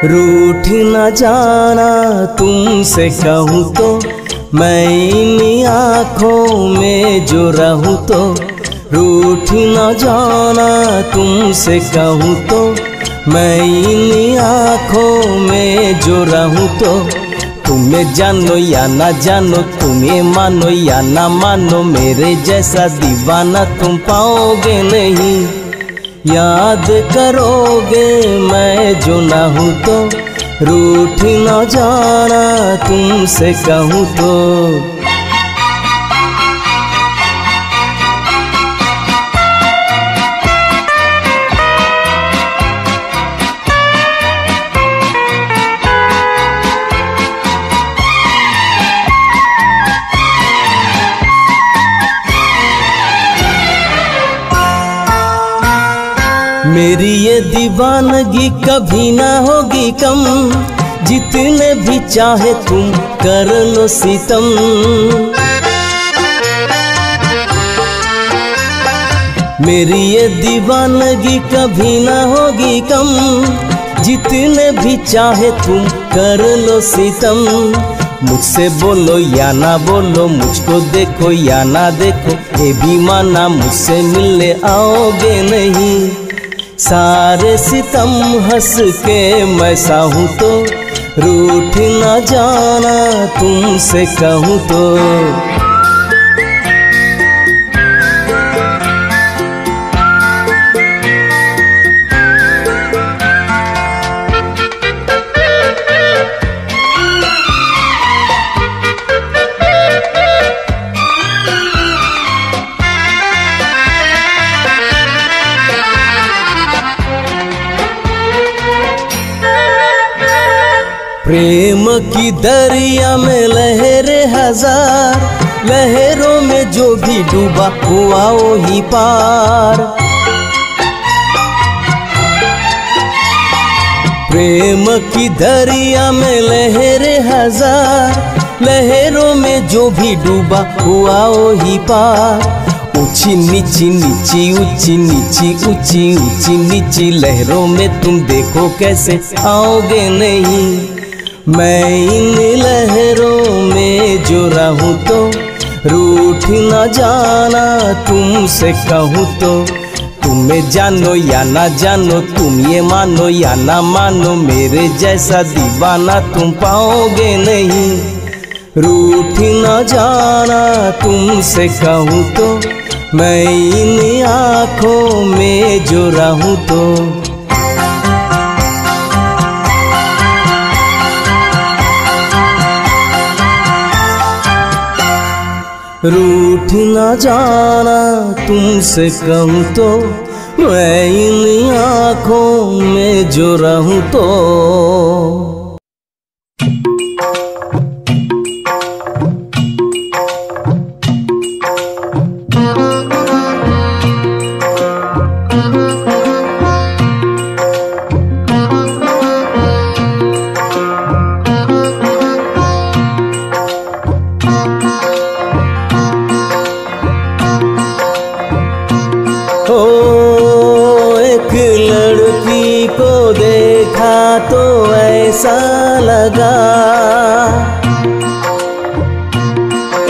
रूठ न जाना तुमसे कहूँ तो, मैं इन आँखों में जो रहूँ तो। रूठ न जाना तुमसे कहूँ तो, मैं इन आँखों में जो रहूँ तो। तुम्हें जानो या ना जानो, तुम्हें मानो या ना मानो, मेरे जैसा दीवाना तुम पाओगे नहीं। याद करोगे मैं जो ना हूँ तो, रूठ न जाना तुमसे कहूँ तो। मेरी ये दीवानगी कभी ना होगी कम, जितने भी चाहे तुम कर लो सितम। मेरी ये दीवानगी कभी ना होगी कम, जितने भी चाहे तुम कर लो सितम। मुझसे बोलो या ना बोलो, मुझको देखो या ना देखो, ये भी माना मुझसे मिलने आओगे नहीं। सारे सितम हंस के मैं सहूँ तो, रूठ न जाना तुमसे कहूँ तो। प्रेम की दरिया में लहरें हजार, लहरों में जो भी डूबा हुआ वही पार। प्रेम की दरिया में लहरें हजार, लहरों में जो भी डूबा हुआ वही पार। ऊंची नीची नीची ऊंची नीची ऊंची ऊंची नीची लहरों में तुम देखो कैसे आओगे नहीं। मैं इन लहरों में जो रहूँ तो, रूठ न जाना तुमसे कहूँ तो। तुम्हें जानो या ना जानो, तुम ये मानो या ना मानो, मेरे जैसा दीवाना तुम पाओगे नहीं। रूठ न जाना तुमसे कहूँ तो, मैं इन आँखों में जो रहूँ तो। रूठ न जाना तुमसे कहूँ तो, मैं इन आँखों में जो रहूँ तो। एक लड़की को देखा तो ऐसा लगा,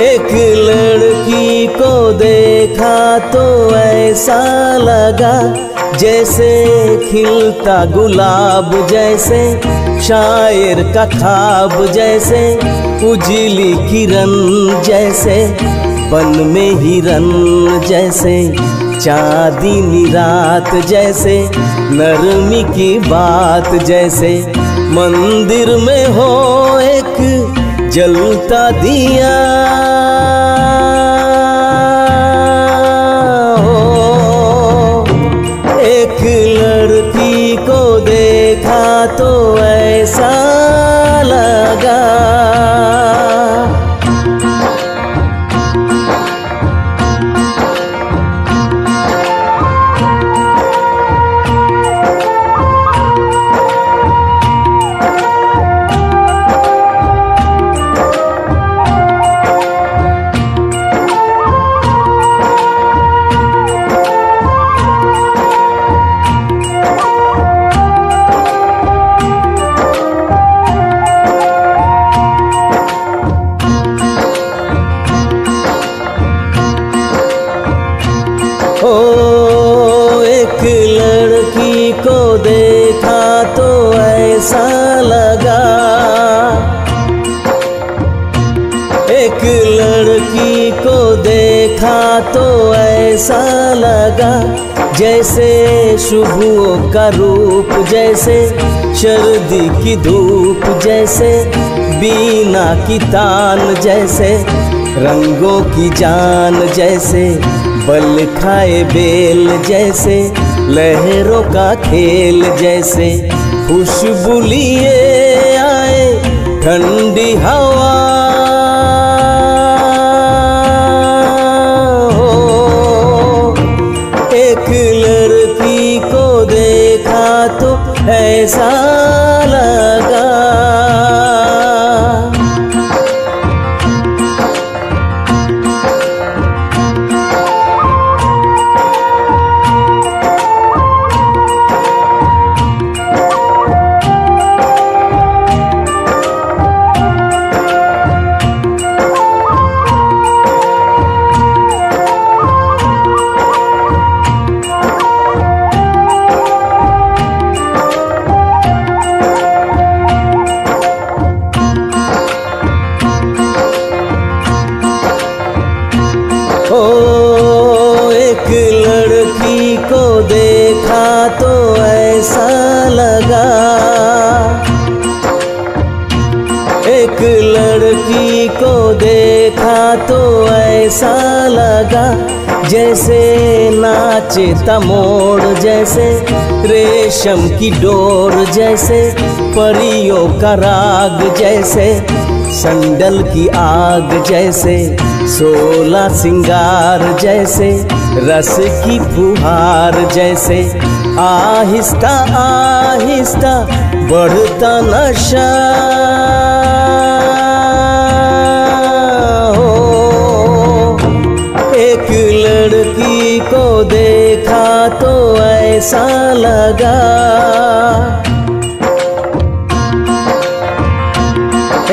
एक लड़की को देखा तो ऐसा लगा, जैसे खिलता गुलाब, जैसे शायर का ख्वाब, जैसे उजली किरण, जैसे बन में हिरन, जैसे चांदनी रात, जैसे नरमी की बात, जैसे मंदिर में हो एक जलता दिया हो। एक लड़की को देखा तो ऐसा लगा, को देखा तो ऐसा लगा जैसे शुभों का रूप, जैसे सर्दी की धूप, जैसे बीना की तान, जैसे रंगों की जान, जैसे बल खाए बेल, जैसे लहरों का खेल, जैसे खुशबू लिए आए ठंडी हवा हो। एक लड़की को देखा तो ऐसा लगा तो ऐसा लगा, एक लड़की को देखा तो ऐसा लगा जैसे नाचे तमोड़, जैसे रेशम की डोर, जैसे परियों का राग, जैसे संडल की आग, जैसे 16 सिंगार, जैसे रस की फुहार, जैसे आहिस्ता आहिस्ता बढ़ता नशा हो। एक लड़की को देखा तो ऐसा लगा,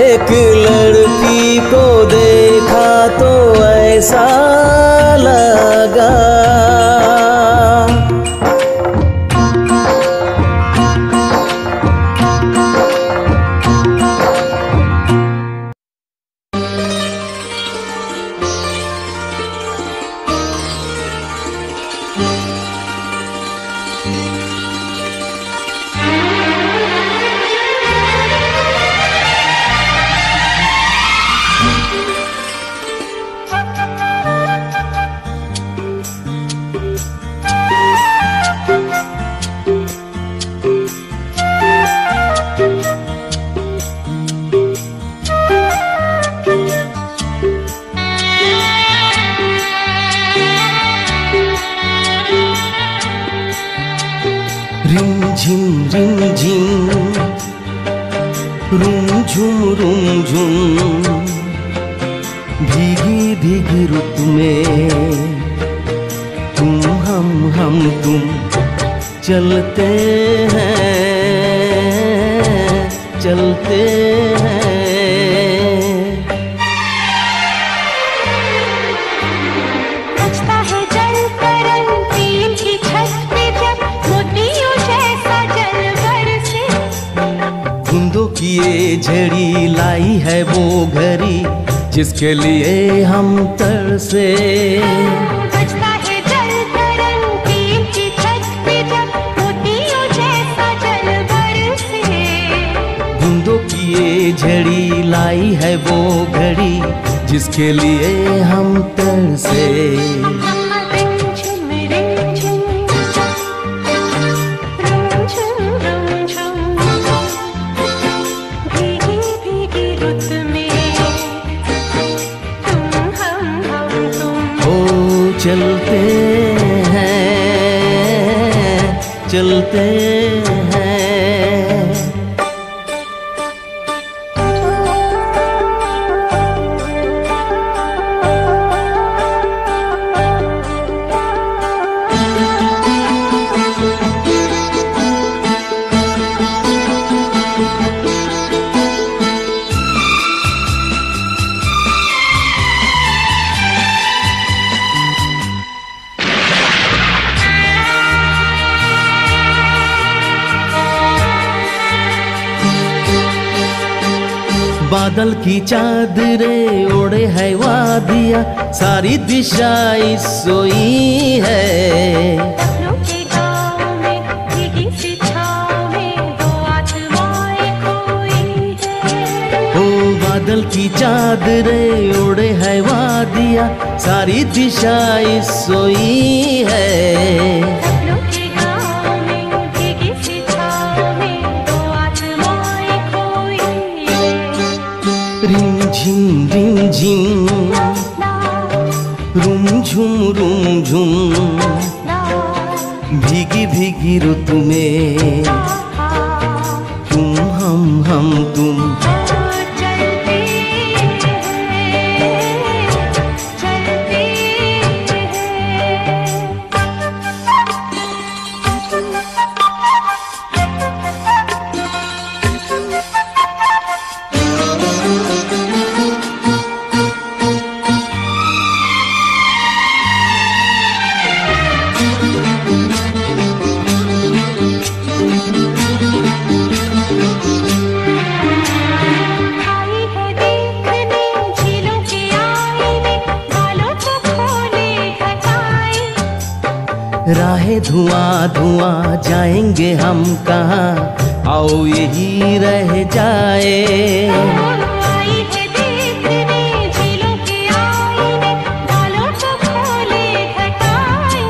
एक लड़की को देखा तो ऐसा लगा। भीगी भीगी रुत में तुम हम तुम चलते हैं बजता है जल तरंग टीम की छत पे जब मोतियों जैसा जल बरसे। बूंदों की ये झड़ी लाई है वो घड़ी जिसके लिए हम तरसे। बजता है जल तरंग टीम की छत पे जब मोतियों जैसा जल बरसे। बूंदों की ये झड़ी लाई है वो घड़ी जिसके लिए हम तरसे। चलते हैं बादल की चादरें ओढ़े है वादियाँ, सारी दिशा इस सोई है। सपनों के गाँव में भीगी सी छाँव में दो आत्माएं खोई है। ओ बादल की चादरें ओढ़े है वादियाँ, सारी दिशा इस सोई है। सपनों के गाँव में भीगी सी छाँव में दो आत्माएं खोई है। रिमझिम रिमझिम रुम झुम भीगी भीगी रुतु में तुम हम तुम। राहें धुआं धुआं जाएंगे हम कहाँ, आओ यही रह जाए। आई है देखने झीलों के आईने, बालों को खोले हटाए।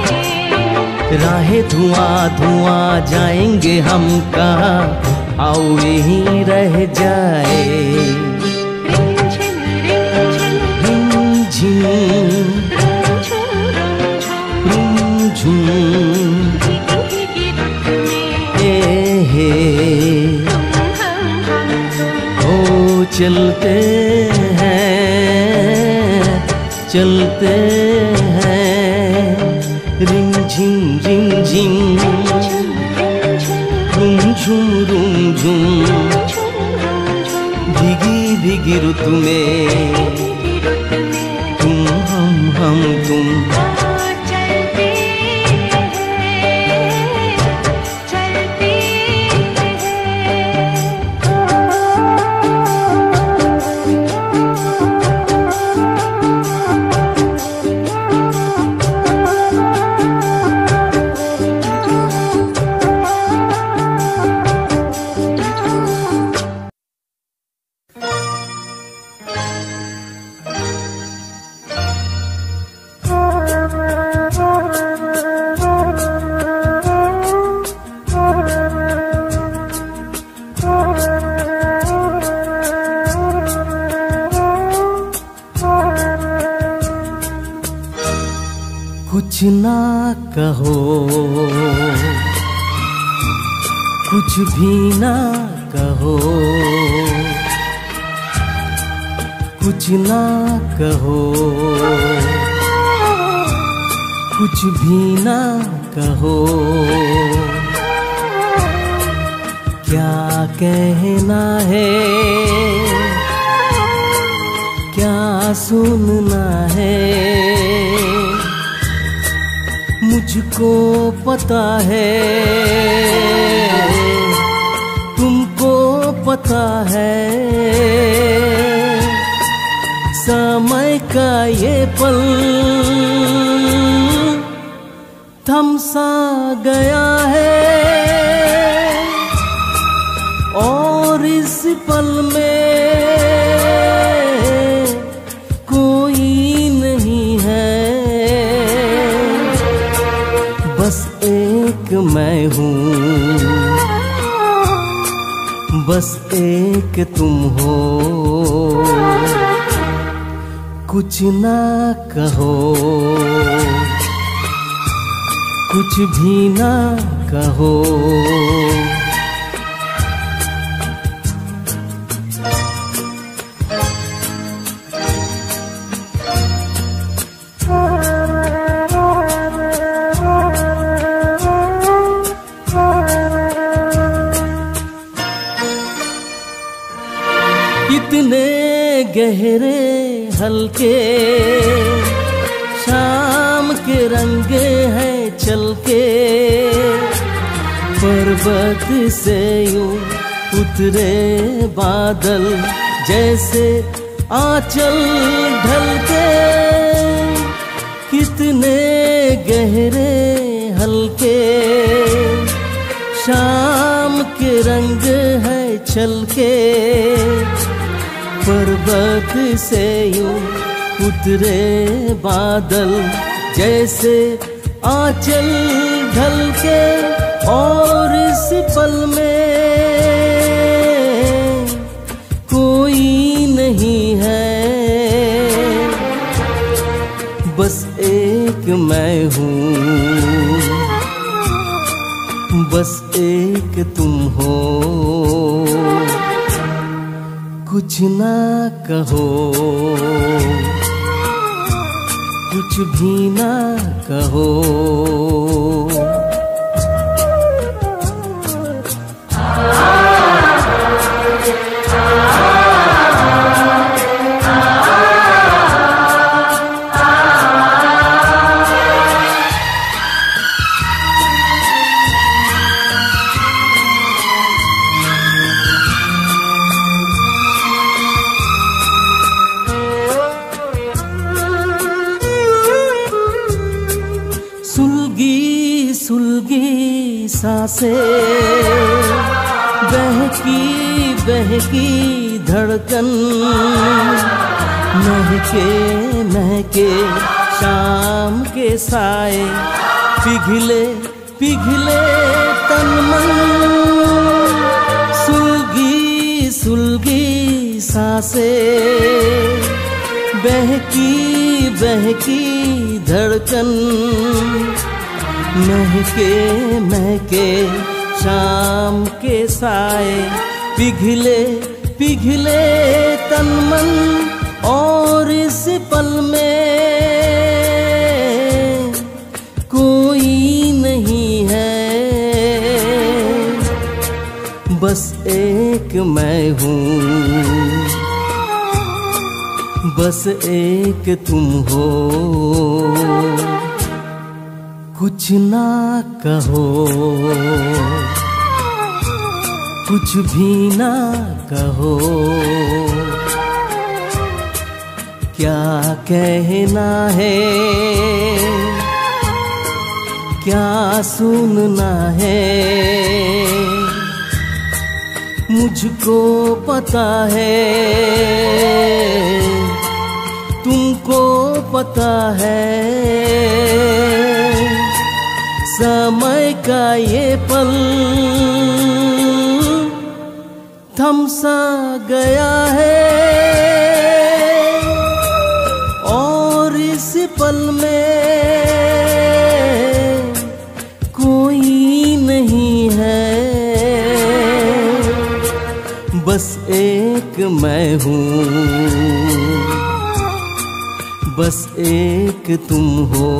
राहें धुआं धुआं जाएंगे हम कहाँ, आओ यही रह जाए। रिमझिम रिमझिम रिमझिम भीगी भीगी रुत में हे हम ओ चलते हैं रिमझिम रिमझिम रुमझुम भीगी भीगी रुतु में तुम हम तुम। कुछ ना कहो, कुछ भी ना कहो, कुछ ना कहो, कुछ भी ना कहो। क्या कहना है, क्या सुनना है, मुझको पता है, तुमको पता है। समय का ये पल थम सा गया है, और इस पल में कोई नहीं है। बस एक मैं हूँ, बस एक तुम हो। कुछ ना कहो, कुछ भी ना कहो। इतने गहरे हल्के शाम के रंगे हैं चलके, पर्वत से यूं उतरे बादल जैसे आंचल ढलके, कितने गहरे हल्के शाम के रंग है छलके। पर्वत से यूं उतरे बादल, जैसे आंचल ढलके, और इस पल में कोई नहीं है, बस एक मैं हूँ, बस एक तुम हो। कुछ ना कहो, कुछ भी ना कहो। सुलगी सांसें, बहकी बहकी धड़कन, महके महके शाम के साए, पिघले पिघले तन मन। सुलगी सुलगी सांसें, बहकी बहकी धड़कन, महके महके शाम के साए, पिघले पिघले तन मन। और इस पल में कोई नहीं है, बस एक मैं हूँ, बस एक तुम हो। कुछ ना कहो, कुछ भी ना कहो। क्या कहना है, क्या सुनना है, मुझको पता है, तुमको पता है। समय का ये पल थम सा गया है, और इस पल में कोई नहीं है, बस एक मैं हूँ, बस एक तुम हो।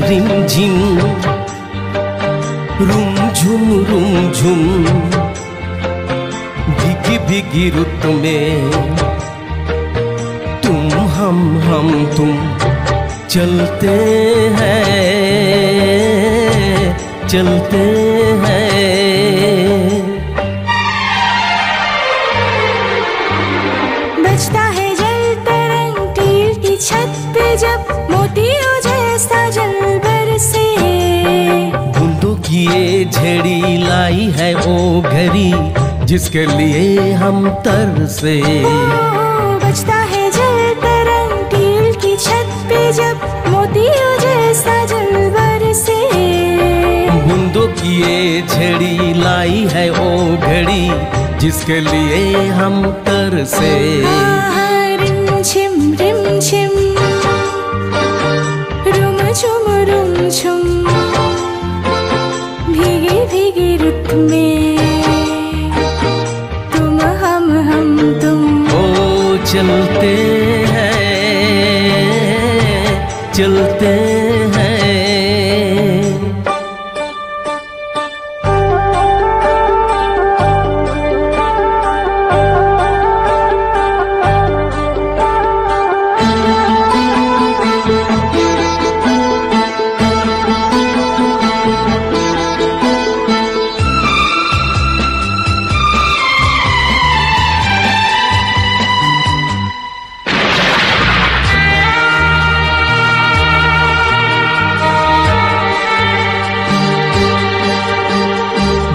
रिम झिम रुम झुम भीगी भीगी रुत में तुम हम तुम चलते हैं। बजता है जल तरंग टील की छत पे जब मोतियों जैसा जल बरसे। बूंदों की की ये झड़ी लाई है ओ घड़ी जिसके लिए हम तरसे। बजता है जल तरंग टील की छत पे जब मोतियों जैसा जल बरसे। बूंदों की ये झड़ी लाई है ओ घड़ी जिसके लिए हम तरसे। रिम झिम रुम झुम भीगी भीगी रुत में तुम हम तुम। ओ चलते हैं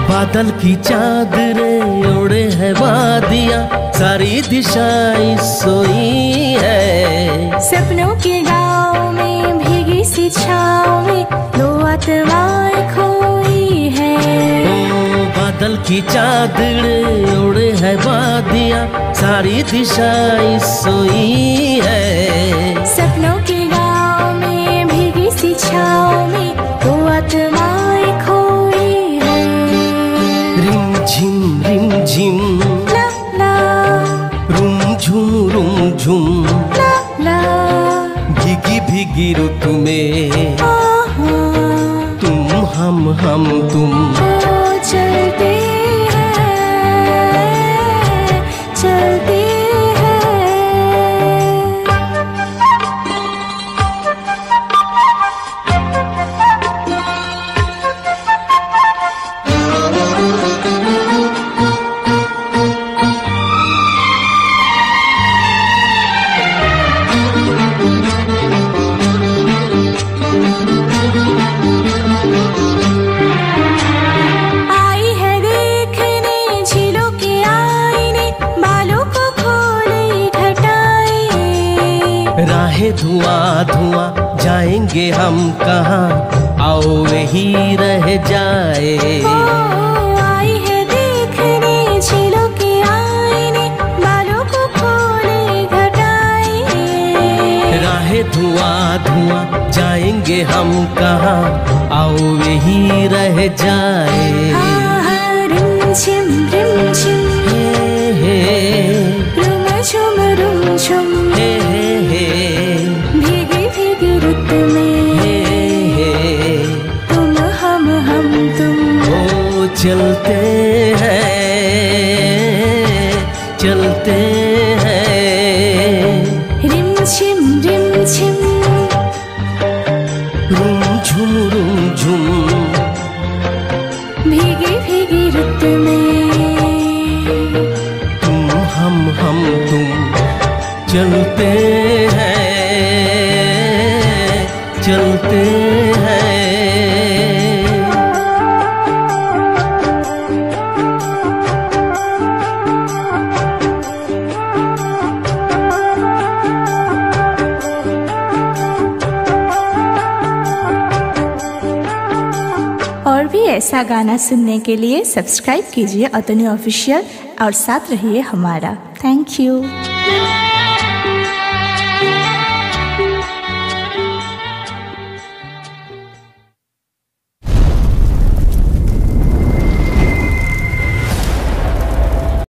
बादल की चादरें ओढ़े है वादियाँ सारी दिशाएं सोई है। सपनों के गाँव में भीगी सी छाँव में दो आत्माएं खोई है। ओ बादल की चादरें ओढ़े है वादियाँ सारी दिशाएं सोई है। सपनों के गाँव में भीगी सी छाँव में दो आत्माएं खोई है। रिम झिम ला ला रुम झुम ला ला भीगी भीगी रुत में आहा। तुम हम तुम। ओ चलते राहें धुआं जाएंगे हम कहाँ आओ वही रह जाए। आई है देखने झीलों के आईने बालों को खोले घटाए। राहें धुआं जाएंगे हम कहाँ आओ वही रह जाए। रिम झिम रुम झुम भीगी भीगी रुत में तुम हम तुम। ओ चलते हैं रिम झिम रुम झुम भीगी भीगी रुत में तुम हम तुम। चलते हैं और भी ऐसा गाना सुनने के लिए सब्सक्राइब कीजिए अतनु ऑफिशियल और साथ रहिए हमारा। Thank you.